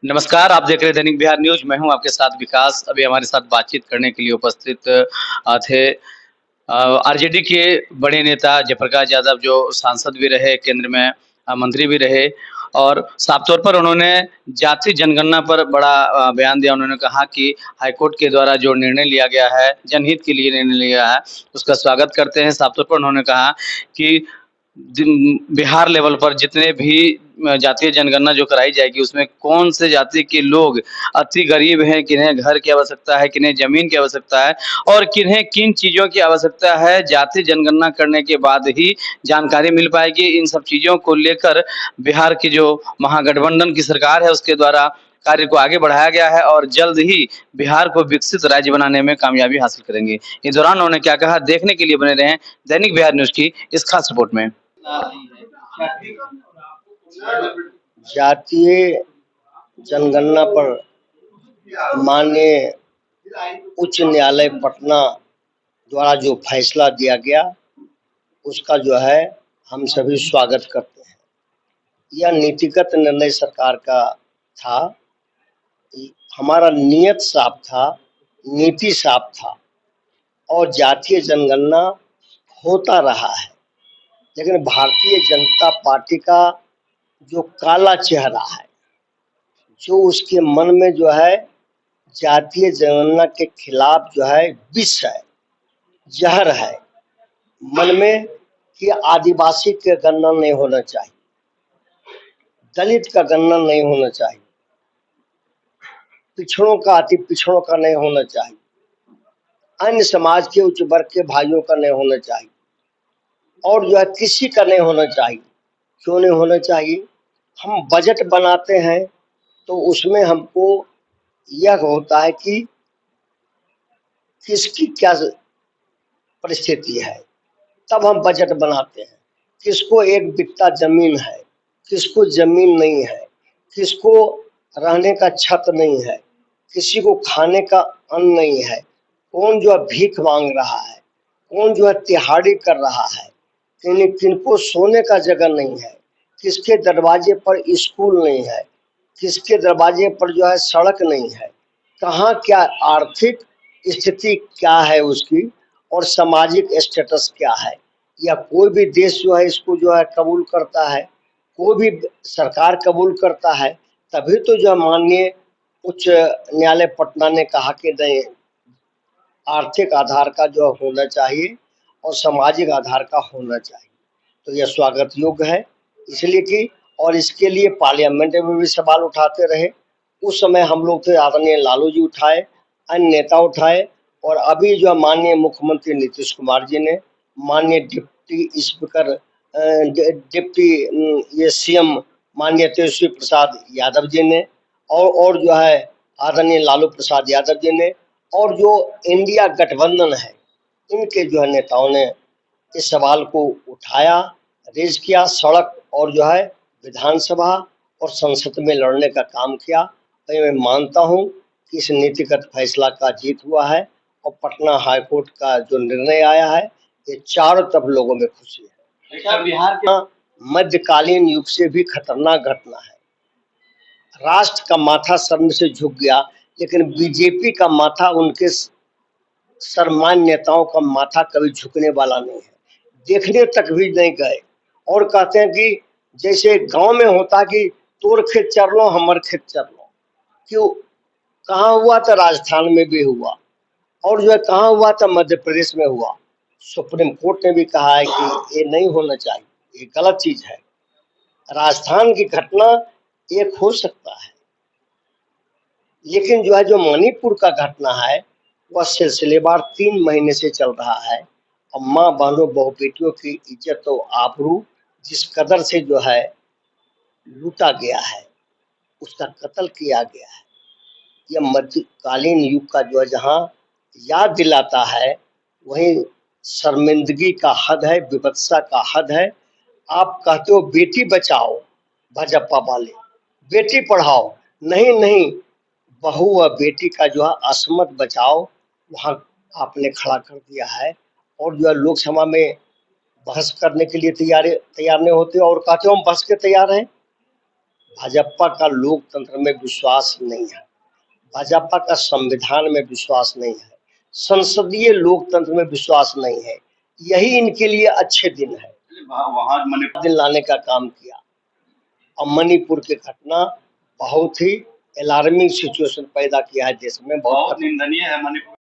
नमस्कार, आप देख रहे हैं दैनिक बिहार न्यूज़। मैं हूं आपके साथ विकास। अभी हमारे साथ बातचीत करने के लिए उपस्थित थे आरजेडी के बड़े नेता जयप्रकाश यादव, जो सांसद भी रहे, केंद्र में मंत्री भी रहे और साफ तौर पर उन्होंने जाति जनगणना पर बड़ा बयान दिया। उन्होंने कहा कि हाईकोर्ट के द्वारा जो निर्णय लिया गया है, जनहित के लिए निर्णय लिया है, उसका स्वागत करते हैं। साफ तौर पर उन्होंने कहा कि बिहार लेवल पर जितने भी जातीय जनगणना जो कराई जाएगी, उसमें कौन से जाति के लोग अति गरीब हैं, किन्हें घर की आवश्यकता है, किन्हें जमीन की आवश्यकता है और किन्हें किन चीज़ों की आवश्यकता है, जाति जनगणना करने के बाद ही जानकारी मिल पाएगी। इन सब चीज़ों को लेकर बिहार की जो महागठबंधन की सरकार है, उसके द्वारा कार्य को आगे बढ़ाया गया है और जल्द ही बिहार को विकसित राज्य बनाने में कामयाबी हासिल करेंगे। इस दौरान उन्होंने क्या कहा, देखने के लिए बने रहें दैनिक बिहार न्यूज़ की इस खास रिपोर्ट में। जातीय जनगणना पर माननीय उच्च न्यायालय पटना द्वारा जो फैसला दिया गया, उसका जो है हम सभी स्वागत करते हैं। यह नीतिगत निर्णय सरकार का था। हमारा नियत साफ था, नीति साफ था और जातीय जनगणना होता रहा है। लेकिन भारतीय जनता पार्टी का जो काला चेहरा है, जो उसके मन में जो है जातीय जनगणना के खिलाफ जो है विष है, जहर है मन में, कि आदिवासी का गणना नहीं होना चाहिए, दलित का गणना नहीं होना चाहिए, पिछड़ों का अति पिछड़ों का नहीं होना चाहिए, अन्य समाज के उच्च वर्ग के भाइयों का नहीं होना चाहिए और जो है किसी का नहीं होना चाहिए। क्यों नहीं होना चाहिए? हम बजट बनाते हैं तो उसमें हमको यह होता है कि किसकी क्या परिस्थिति है, तब हम बजट बनाते हैं। किसको एक बित्ता जमीन है, किसको जमीन नहीं है, किसको रहने का छत नहीं है, किसी को खाने का अन्न नहीं है, कौन जो है भीख मांग रहा है, कौन जो है तिहाड़ी कर रहा है, किनको सोने का जगह नहीं है, किसके दरवाजे पर स्कूल नहीं है, किसके दरवाजे पर जो है सड़क नहीं है, कहाँ क्या आर्थिक स्थिति क्या है उसकी और सामाजिक स्टेटस क्या है। या कोई भी देश जो है इसको जो है कबूल करता है, कोई भी सरकार कबूल करता है, तभी तो जो माननीय उच्च न्यायालय पटना ने कहा कि नहीं, आर्थिक आधार का जो होना चाहिए और सामाजिक आधार का होना चाहिए। तो यह स्वागत योग्य है, इसलिए कि और इसके लिए पार्लियामेंट में भी सवाल उठाते रहे। उस समय हम लोग थे, आदरणीय लालू जी उठाए, अन्य नेता उठाए और अभी जो माननीय मुख्यमंत्री नीतीश कुमार जी ने, माननीय डिप्टी स्पीकर डिप्टी ये सीएम माननीय तेजस्वी प्रसाद यादव जी ने और जो है आदरणीय लालू प्रसाद यादव जी ने और जो इंडिया गठबंधन है, इनके जो है नेताओं ने इस सवाल को उठाया, रेज किया, सड़क और जो है विधानसभा और संसद में लड़ने का काम किया। तो मैं मानता हूं कि इस नीतिगत फैसला का जीत हुआ है और पटना हाईकोर्ट का जो निर्णय आया है, ये चारों तरफ लोगों में खुशी है। बिहार के मध्यकालीन युग से भी खतरनाक घटना है। राष्ट्र का माथा शर्म से झुक गया, लेकिन बीजेपी का माथा, उनके सर्वमान्य नेताओं का माथा कभी झुकने वाला नहीं है, देखने तक भी नहीं गए। और कहते हैं कि जैसे गांव में होता कि तोर खेत चर लो, हमर खेत चर लो। क्यों? कहाँ हुआ था? राजस्थान में भी हुआ और जो है कहाँ हुआ था? मध्य प्रदेश में हुआ। सुप्रीम कोर्ट ने भी कहा है कि ये नहीं होना चाहिए, ये गलत चीज है। राजस्थान की घटना एक हो सकता है, लेकिन जो है जो मणिपुर का घटना है, वह सिलसिलेवार 3 महीने से चल रहा है और माँ बहनों बहु बेटियों की इज्जत और आबरू जिस कदर से जो है लूटा गया है, उसका कत्ल किया गया है, यह मध्यकालीन युग का जो है जहाँ याद दिलाता है, वहीं शर्मिंदगी का हद है, विवत्सा का हद है। आप कहते हो बेटी बचाओ, भाजपा वाले बेटी पढ़ाओ, नहीं नहीं, बहू व बेटी का जो है असमत बचाओ, वहाँ आपने खड़ा कर दिया है। और जो है लोकसभा में बहस करने के लिए तैयार नहीं होते और कहते हो हम बहस के तैयार हैं। भाजपा का लोकतंत्र में विश्वास नहीं है, भाजपा का संविधान में विश्वास नहीं है, संसदीय लोकतंत्र में विश्वास नहीं है। यही इनके लिए अच्छे दिन है। वहां दिन लाने का काम किया और मणिपुर की घटना बहुत ही अलार्मिंग सिचुएशन पैदा किया है देश में। बहुत निंदनीय है मणिपुर।